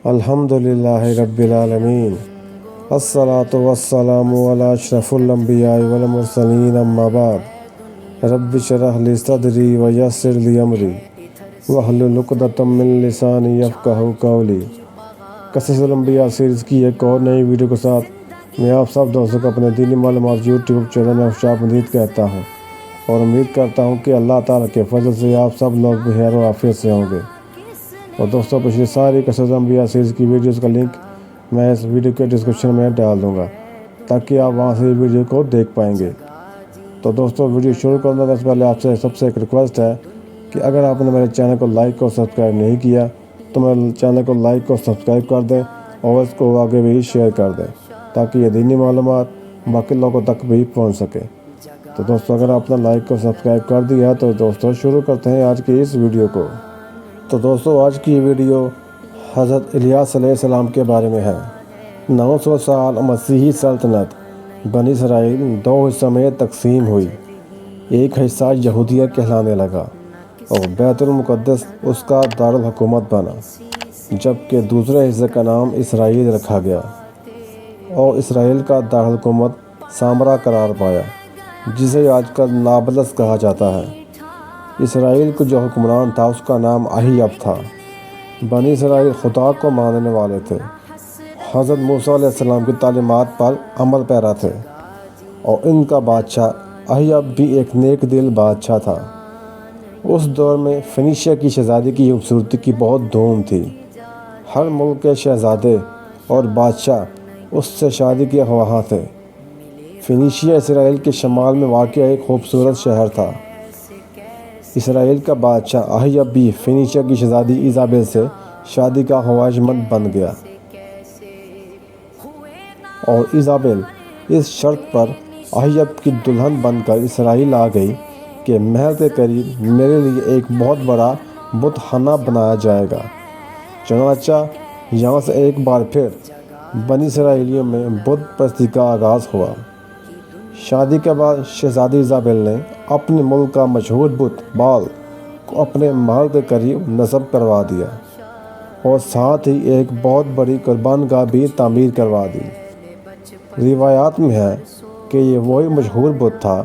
الحمدللہ رب العالمین الصلاۃ والسلام علی اشرف الانبیاء والمرسلین اما بعد رب اشرح لی صدری ویسر لی امری واحلل عقدۃ من لسانی یفقہوا قولی۔ قصص الانبیاء سیریز کی ایک اور نئی ویڈیو کے ساتھ میں آپ سب دوستوں کو اپنے دینی معلومات یوٹیوب چینل میں خوش آمدید کہتا ہوں اور امید کرتا ہوں کہ اللہ تعالیٰ کے فضل سے آپ سب لوگ بخیر و عافیت سے ہوں گے۔ اور دوستوں پچھلی ساری قصص الانبیاء سیریز کی ویڈیوز کا لنک میں اس ویڈیو کے ڈسکرپشن میں ڈال دوں گا تاکہ آپ وہاں سے ویڈیو کو دیکھ پائیں گے۔ تو دوستوں ویڈیو شروع کرنے سے پہلے آپ سے سب سے ایک ریکویسٹ ہے کہ اگر آپ نے میرے چینل کو لائک اور سبسکرائب نہیں کیا تو میرے چینل کو لائک اور سبسکرائب کر دیں اور اس کو آگے بھی شیئر کر دیں تاکہ یہ دینی معلومات باقی لوگوں تک بھی پہنچ سکے۔ تو دوستوں اگر آپ نے لائک اور سبسکرائب کر دیا تو دوستوں شروع کرتے ہیں آج کی اس ویڈیو کو۔ تو دوستوں آج کی ویڈیو حضرت الیاس علیہ السلام کے بارے میں ہے۔ 900 سال مسیحی سلطنت بنی اسرائیل دو حصوں میں تقسیم ہوئی۔ ایک حصہ یہودیہ کہلانے لگا اور بیت المقدس اس کا دارالحکومت بنا، جبکہ دوسرے حصے کا نام اسرائیل رکھا گیا اور اسرائیل کا دارالحکومت سامرا قرار پایا، جسے آج کل نابلس کہا جاتا ہے۔ اسرائیل کو جو حکمران تھا اس کا نام اہیب تھا۔ بنی اسرائیل خدا کو ماننے والے تھے، حضرت موسیٰ علیہ السلام کی تعلیمات پر عمل پیرا تھے اور ان کا بادشاہ اہیب بھی ایک نیک دل بادشاہ تھا۔ اس دور میں فینیشیا کی شہزادی کی خوبصورتی کی بہت دھوم تھی۔ ہر ملک کے شہزادے اور بادشاہ اس سے شادی کے خواہاں تھے۔ فینیشیا اسرائیل کے شمال میں واقع ایک خوبصورت شہر تھا۔ اسرائیل کا بادشاہ اہیب بھی فینیشیا کی شہزادی ایزابل سے شادی کا خواہشمند بن گیا اور ایزابل اس شرط پر اہیب کی دلہن بن کر اسرائیل آ گئی کہ محل کے قریب میرے لیے ایک بہت بڑا بت خانہ بنایا جائے گا۔ چنانچہ یہاں سے ایک بار پھر بنی اسرائیلیوں میں بت پرستی کا آغاز ہوا۔ شادی کے بعد شہزادی ایزابل نے اپنے ملک کا مشہور بت بال کو اپنے محل کے قریب نصب کروا دیا اور ساتھ ہی ایک بہت بڑی قربان گاہ بھی تعمیر کروا دی۔ روایات میں ہے کہ یہ وہی مشہور بت تھا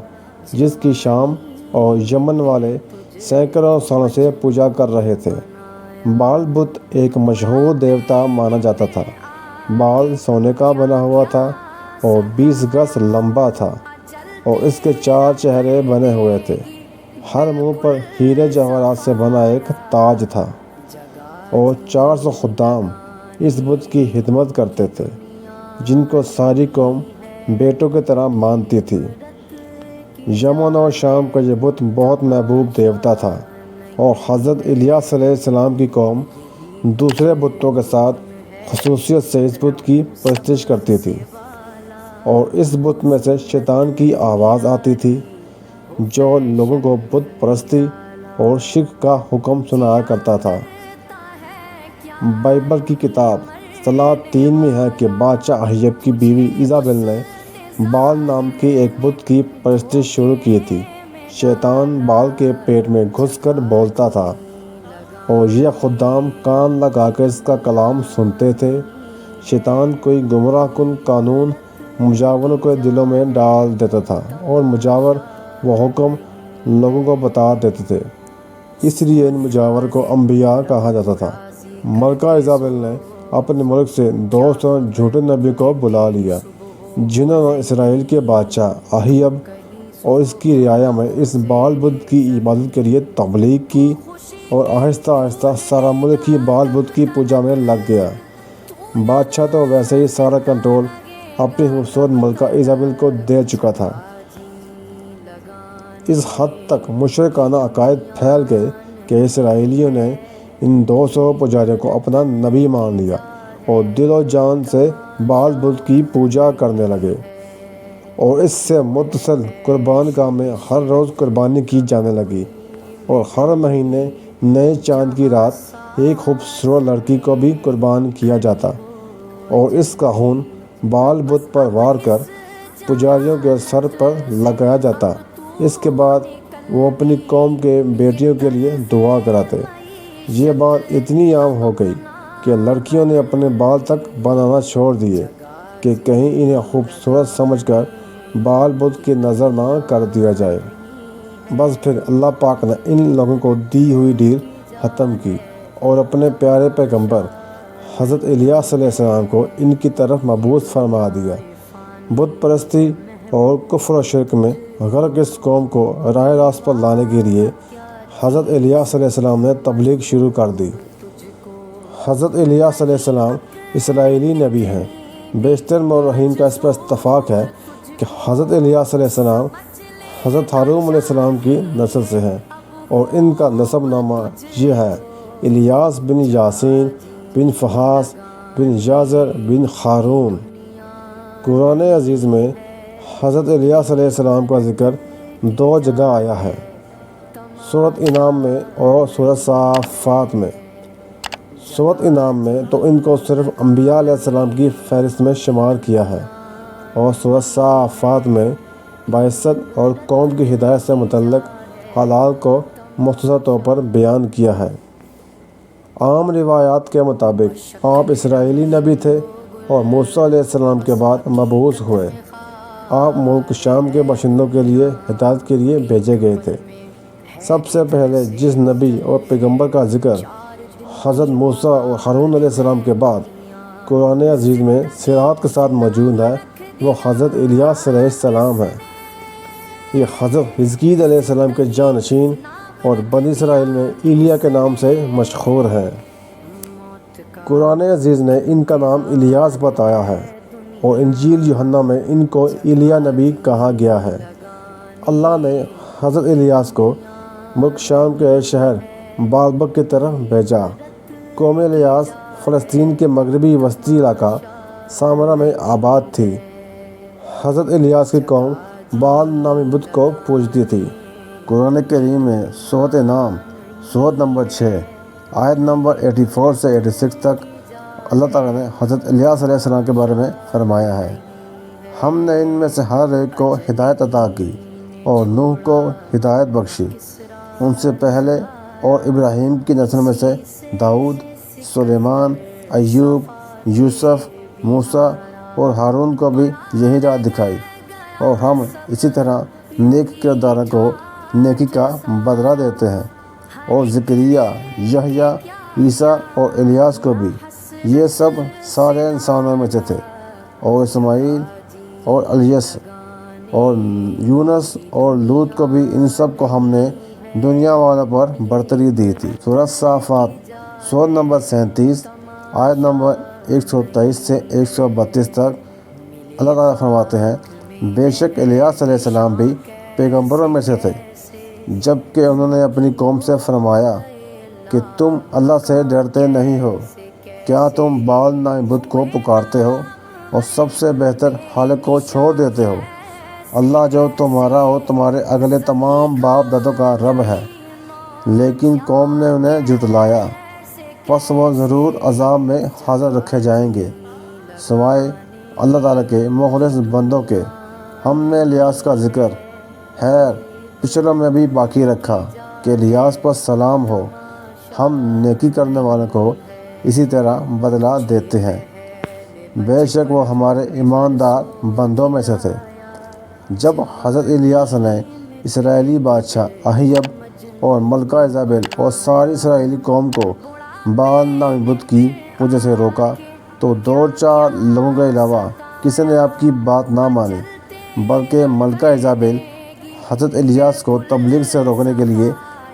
جس کی شام اور یمن والے سینکڑوں سالوں سے پوجا کر رہے تھے۔ بال بت ایک مشہور دیوتا مانا جاتا تھا۔ بال سونے کا بنا ہوا تھا اور 20 گز لمبا تھا اور اس کے 4 چہرے بنے ہوئے تھے۔ ہر منہ پر ہیرے جواہرات سے بنا ایک تاج تھا اور 400 خدام اس بت کی خدمت کرتے تھے جن کو ساری قوم بیٹوں کی طرح مانتی تھی۔ یمن اور شام کا یہ بت بہت محبوب دیوتا تھا اور حضرت الیاس علیہ السلام کی قوم دوسرے بتوں کے ساتھ خصوصیت سے اس بت کی پرستش کرتی تھی اور اس بت میں سے شیطان کی آواز آتی تھی جو لوگوں کو بت پرستی اور شرک کا حکم سنایا کرتا تھا۔ بائبل کی کتاب صلاۃ 3 میں ہے کہ بادشاہ اہیب کی بیوی ایزابل نے بال نام کے ایک بت کی پرستش شروع کی تھی۔ شیطان بال کے پیٹ میں گھس کر بولتا تھا اور یہ خدام کان لگا کر اس کا کلام سنتے تھے۔ شیطان کوئی گمراہ کن قانون مجاوروں کے دلوں میں ڈال دیتا تھا اور مجاور وہ حکم لوگوں کو بتا دیتے تھے، اس لیے ان مجاور کو انبیاء کہا جاتا تھا۔ ملکہ ایزابل نے اپنے ملک سے 200 جھوٹے نبی کو بلا لیا جنہوں نے اسرائیل کے بادشاہ اہیب اور اس کی رعایا میں اس بال بت کی عبادت کے لیے تبلیغ کی اور آہستہ آہستہ سارا ملک ہی بال بت کی پوجا میں لگ گیا۔ بادشاہ تو ویسے ہی سارا کنٹرول اپنی خوبصورت ملکہ ایزابل کو دے چکا تھا۔ اس حد تک مشرکانہ عقائد پھیل گئے کہ اسرائیلیوں نے ان 200 پجاریوں کو اپنا نبی مان لیا اور دل و جان سے بال بت کی پوجا کرنے لگے اور اس سے متصل قربان گاہ میں ہر روز قربانی کی جانے لگی اور ہر مہینے نئے چاند کی رات ایک خوبصورت لڑکی کو بھی قربان کیا جاتا اور اس کا خون بال بت پر وار کر پجاریوں کے سر پر لگایا جاتا۔ اس کے بعد وہ اپنی قوم کے بیٹیوں کے لیے دعا کراتے۔ یہ بات اتنی عام ہو گئی کہ لڑکیوں نے اپنے بال تک بنانا چھوڑ دیے کہ کہیں انہیں خوبصورت سمجھ کر بال بدھ کی نظر نہ کر دیا جائے۔ بس پھر اللہ پاک نے ان لوگوں کو دی ہوئی ڈیل ختم کی اور اپنے پیارے پیغمبر حضرت الیاس علیہ السلام کو ان کی طرف مبعوث فرما دیا۔ بت پرستی اور کفر و شرک میں غرق اس قوم کو راہ راست پر لانے کے لیے حضرت الیاس علیہ السلام نے تبلیغ شروع کر دی۔ حضرت الیاس علیہ السلام اسرائیلی نبی ہیں۔ بیشتر مورخین کا اس پر اتفاق ہے کہ حضرت الیاس علیہ السلام حضرت ہارون علیہ السلام کی نسل سے ہیں، اور ان کا نسب نامہ یہ ہے: الیاس بن یاسین بن فہاس بن یازر بن ہارون۔ قرآن عزیز میں حضرت الیاس علیہ السلام کا ذکر 2 جگہ آیا ہے، سورۃ انعام میں اور سورۃ صافات میں۔ سورۃ انعام میں تو ان کو صرف انبیاء علیہ السلام کی فہرست میں شمار کیا ہے، اور سورۃ صافات میں بعثت اور قوم کی ہدایت سے متعلق حالات کو مختصر طور پر بیان کیا ہے۔ عام روایات کے مطابق آپ اسرائیلی نبی تھے اور موسیٰ علیہ السلام کے بعد مبعوث ہوئے۔ آپ ملک شام کے باشندوں کے لیے ہدایت کے لیے بھیجے گئے تھے۔ سب سے پہلے جس نبی اور پیغمبر کا ذکر حضرت موسیٰ اور ہارون علیہ السلام کے بعد قرآن عزیز میں صراحت کے ساتھ موجود ہے، وہ حضرت الیاس علیہ السلام ہے۔ یہ حضرت حزقیل علیہ السلام کے جانشین اور بنی اسرائیل میں ایلیا کے نام سے مشہور ہیں۔ قرآن عزیز نے ان کا نام الیاس بتایا ہے، اور انجیل یوحنا میں ان کو ایلیا نبی کہا گیا ہے۔ اللہ نے حضرت الیاس کو ملک شام کے ایک شہر بالبک کی طرف بھیجا۔ قوم الیاس فلسطین کے مغربی وسطی علاقہ سامرا میں آباد تھی۔ حضرت الیاس کی قوم بال نامی بت کو پوجتی تھی۔ قرآن کریم میں سورۃ انعام سورۃ نمبر 6 آیت نمبر 84 سے 86 تک اللہ تعالیٰ نے حضرت الیاس علیہ السلام کے بارے میں فرمایا ہے: ہم نے ان میں سے ہر ایک کو ہدایت عطا کی اور نوح کو ہدایت بخشی ان سے پہلے، اور ابراہیم کی نسل میں سے داؤد، سلیمان، ایوب، یوسف، موسیٰ اور ہارون کو بھی یہی راہ دکھائی، اور ہم اسی طرح نیک کرداروں کو نیکی کا بدلہ دیتے ہیں۔ اور زکریا، یحییٰ، عیسیٰ اور الیاس کو بھی، یہ سب سارے انسانوں میں سے تھے، اور اسماعیل اور الیاس اور یونس اور لوط کو بھی، ان سب کو ہم نے دنیا والوں پر برتری دی تھی۔ سورۃ صافات سورۃ نمبر 37 آیت نمبر 123 سے 132 تک اللہ تعالیٰ فرماتے ہیں: بے شک الیاس علیہ السلام بھی پیغمبروں میں سے تھے، جب کہ انہوں نے اپنی قوم سے فرمایا کہ تم اللہ سے ڈرتے نہیں ہو، کیا تم بال نامی بت کو پکارتے ہو اور سب سے بہتر خالق کو چھوڑ دیتے ہو، اللہ جو تمہارا اور تمہارے اگلے تمام باپ دادوں کا رب ہے۔ لیکن قوم نے انہیں جھٹلایا، پس وہ ضرور عذاب میں حاضر رکھے جائیں گے، سوائے اللہ تعالیٰ کے مخلص بندوں کے۔ ہم نے الیاس کا ذکر خیر پچھلوں میں بھی باقی رکھا کہ الیاس پر سلام ہو، ہم نیکی کرنے والوں کو اسی طرح بدلہ دیتے ہیں، بے شک وہ ہمارے ایماندار بندوں میں سے تھے۔ جب حضرت الیاس نے اسرائیلی بادشاہ اہیب اور ملکہ ایزابل اور ساری اسرائیلی قوم کو بال نامی بت کی پوجا سے روکا، تو 2-4 لوگوں کے علاوہ کسی نے آپ کی بات نہ مانی، بلکہ ملکہ ایزابل حضرت الیاس کو تبلیغ سے روکنے کے لیے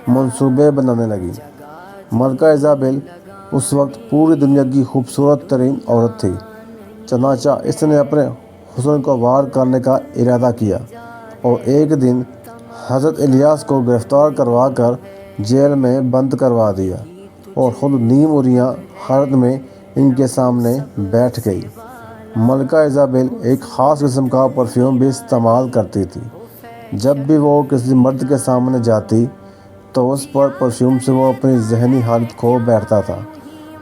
منصوبے بنانے لگی۔ ملکہ ایزابل اس وقت پوری دنیا کی خوبصورت ترین عورت تھی، چنانچہ اس نے اپنے حسن کو وار کرنے کا ارادہ کیا، اور ایک دن حضرت الیاس کو گرفتار کروا کر جیل میں بند کروا دیا، اور خود نیم اریاں حالت میں ان کے سامنے بیٹھ گئی۔ ملکہ ایزابل ایک خاص قسم کا پرفیوم بھی استعمال کرتی تھی۔ جب بھی وہ کسی مرد کے سامنے جاتی تو اس پر پرفیوم سے وہ اپنی ذہنی حالت کھو بیٹھتا تھا،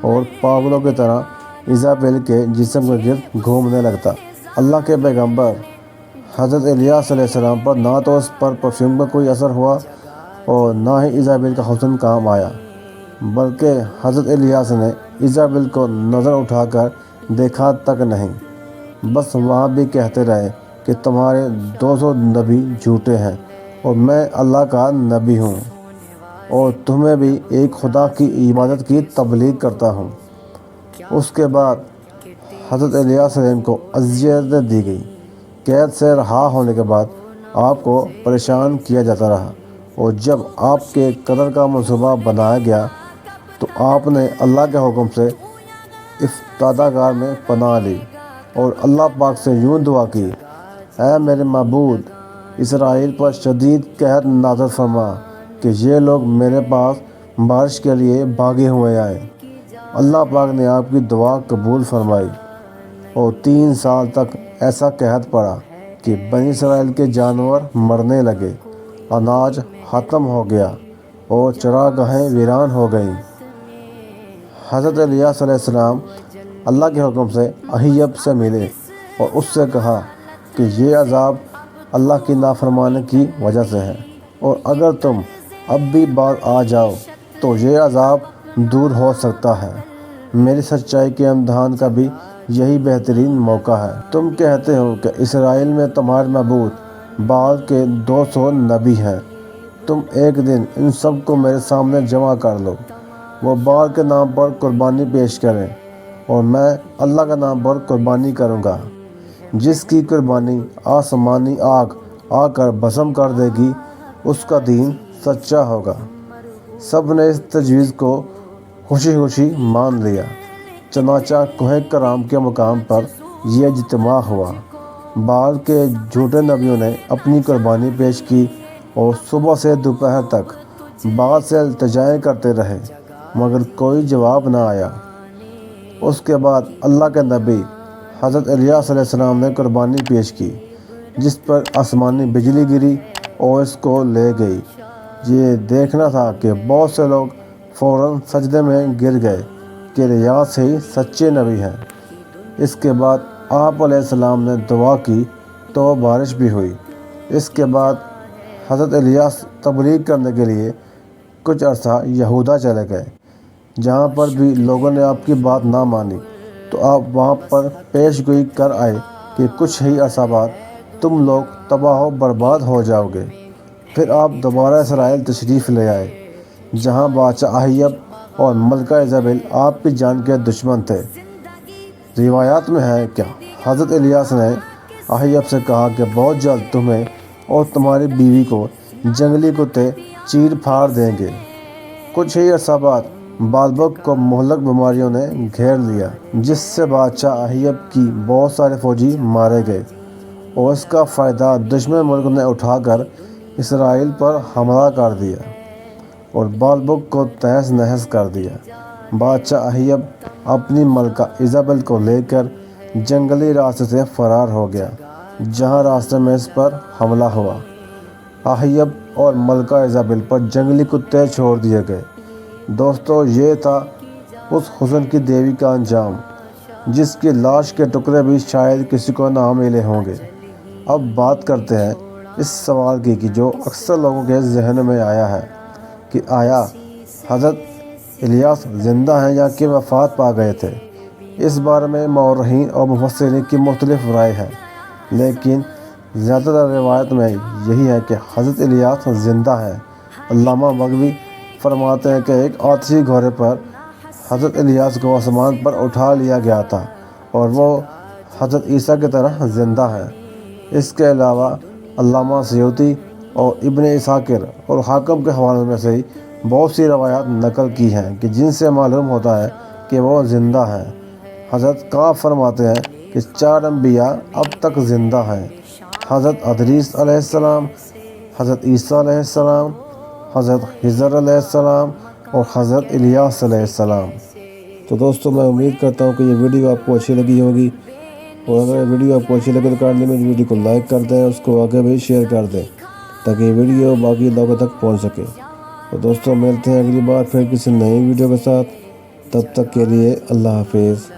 اور پاگلوں کی طرح ایزابل کے جسم کے گرد گھومنے لگتا۔ اللہ کے پیغمبر حضرت الیاس علیہ السلام پر نہ تو اس پر پرفیوم کا کوئی اثر ہوا اور نہ ہی ایزابل کا حسن کام آیا، بلکہ حضرت الیاس نے ایزابل کو نظر اٹھا کر دیکھا تک نہیں، بس وہاں بھی کہتے رہے کہ تمہارے 200 نبی جھوٹے ہیں اور میں اللہ کا نبی ہوں اور تمہیں بھی ایک خدا کی عبادت کی تبلیغ کرتا ہوں۔ اس کے بعد حضرت الیاس علیہ السلام کو اذیت دی گئی۔ قید سے رہا ہونے کے بعد آپ کو پریشان کیا جاتا رہا، اور جب آپ کے قتل کا منصوبہ بنایا گیا تو آپ نے اللہ کے حکم سے افتادہ گار میں پناہ لی اور اللہ پاک سے یوں دعا کی، اے میرے معبود، اسرائیل پر شدید قحط نازل فرما کہ یہ لوگ میرے پاس بارش کے لیے بھاگے ہوئے آئیں۔ اللہ پاک نے آپ کی دعا قبول فرمائی اور 3 سال تک ایسا قحط پڑا کہ بنی اسرائیل کے جانور مرنے لگے، اناج ختم ہو گیا اور چراگاہیں ویران ہو گئیں۔ حضرت الیاس علیہ السلام اللہ کے حکم سے اہیب سے ملے اور اس سے کہا کہ یہ عذاب اللہ کی نافرمانی کی وجہ سے ہے، اور اگر تم اب بھی باز آ جاؤ تو یہ عذاب دور ہو سکتا ہے۔ میری سچائی کے امتحان کا بھی یہی بہترین موقع ہے۔ تم کہتے ہو کہ اسرائیل میں تمہارے معبود بال کے 200 نبی ہیں، تم ایک دن ان سب کو میرے سامنے جمع کر لو، وہ بال کے نام پر قربانی پیش کریں اور میں اللہ کے نام پر قربانی کروں گا، جس کی قربانی آسمانی آگ آ کر بھسم کر دے گی، اس کا دین سچا ہوگا۔ سب نے اس تجویز کو خوشی خوشی مان لیا۔ چنانچہ کوہ کرام کے مقام پر یہ اجتماع ہوا۔ بال کے جھوٹے نبیوں نے اپنی قربانی پیش کی اور صبح سے دوپہر تک بال سے التجائیں کرتے رہے، مگر کوئی جواب نہ آیا۔ اس کے بعد اللہ کے نبی حضرت الیاس علیہ السلام نے قربانی پیش کی، جس پر آسمانی بجلی گری اور اس کو لے گئی۔ یہ دیکھنا تھا کہ بہت سے لوگ فوراً سجدے میں گر گئے کہ الیاس ہی سچے نبی ہیں۔ اس کے بعد آپ علیہ السلام نے دعا کی تو بارش بھی ہوئی۔ اس کے بعد حضرت الیاس تبلیغ کرنے کے لیے کچھ عرصہ یہودا چلے گئے۔ جہاں پر بھی لوگوں نے آپ کی بات نہ مانی تو آپ وہاں پر پیش گوئی کر آئے کہ کچھ ہی عرصہ بعد تم لوگ تباہ و برباد ہو جاؤ گے۔ پھر آپ دوبارہ اسرائیل تشریف لے آئے، جہاں بادشاہ اہیب اور ملکہ ایزابل آپ کی جان کے دشمن تھے۔ روایات میں ہے کہ حضرت الیاس نے اہیب سے کہا کہ بہت جلد تمہیں اور تمہاری بیوی کو جنگلی کتے چیر پھاڑ دیں گے۔ کچھ ہی عرصہ بعد بالبک کو مہلک بیماریوں نے گھیر لیا، جس سے بادشاہ اہیب کی بہت سارے فوجی مارے گئے، اور اس کا فائدہ دشمن ملک نے اٹھا کر اسرائیل پر حملہ کر دیا اور بالبک کو تہس نہس کر دیا۔ بادشاہ اہیب اپنی ملکہ ایزابل کو لے کر جنگلی راستے سے فرار ہو گیا، جہاں راستے میں اس پر حملہ ہوا۔ اہیب اور ملکہ ایزابل پر جنگلی کتے چھوڑ دیے گئے۔ دوستو، یہ تھا اس حسن کی دیوی کا انجام، جس کی لاش کے ٹکڑے بھی شاید کسی کو نہ ملے ہوں گے۔ اب بات کرتے ہیں اس سوال کی کہ جو اکثر لوگوں کے ذہن میں آیا ہے کہ آیا حضرت الیاس زندہ ہیں یا کہ وفات پا گئے تھے۔ اس بارے میں مورخین اور مفسرین کی مختلف رائے ہے، لیکن زیادہ تر روایت میں یہی ہے کہ حضرت الیاس زندہ ہیں۔ علامہ بغوی فرماتے ہیں کہ ایک آتشی گھوڑے پر حضرت الیاس کو آسمان پر اٹھا لیا گیا تھا اور وہ حضرت عیسیٰ کی طرح زندہ ہیں۔ اس کے علاوہ علامہ سیوطی اور ابن عساکر اور حاکم کے حوالوں میں سے بہت سی روایات نقل کی ہیں کہ جن سے معلوم ہوتا ہے کہ وہ زندہ ہیں۔ حضرت کعب فرماتے ہیں کہ 4 انبیاء اب تک زندہ ہیں: حضرت ادریس علیہ السلام، حضرت عیسیٰ علیہ السلام، حضرت خضر علیہ السلام اور حضرت الیاس علیہ السلام۔ تو دوستو، میں امید کرتا ہوں کہ یہ ویڈیو آپ کو اچھی لگی ہوگی، اور اگر یہ ویڈیو آپ کو اچھی لگے تو کائنڈلی میری ویڈیو کو لائک کر دیں، اس کو آگے بھی شیئر کر دیں تاکہ یہ ویڈیو باقی لوگوں تک پہنچ سکے۔ تو دوستو، ملتے ہیں اگلی بار پھر کسی نئی ویڈیو کے ساتھ، تب تک کے لیے اللہ حافظ۔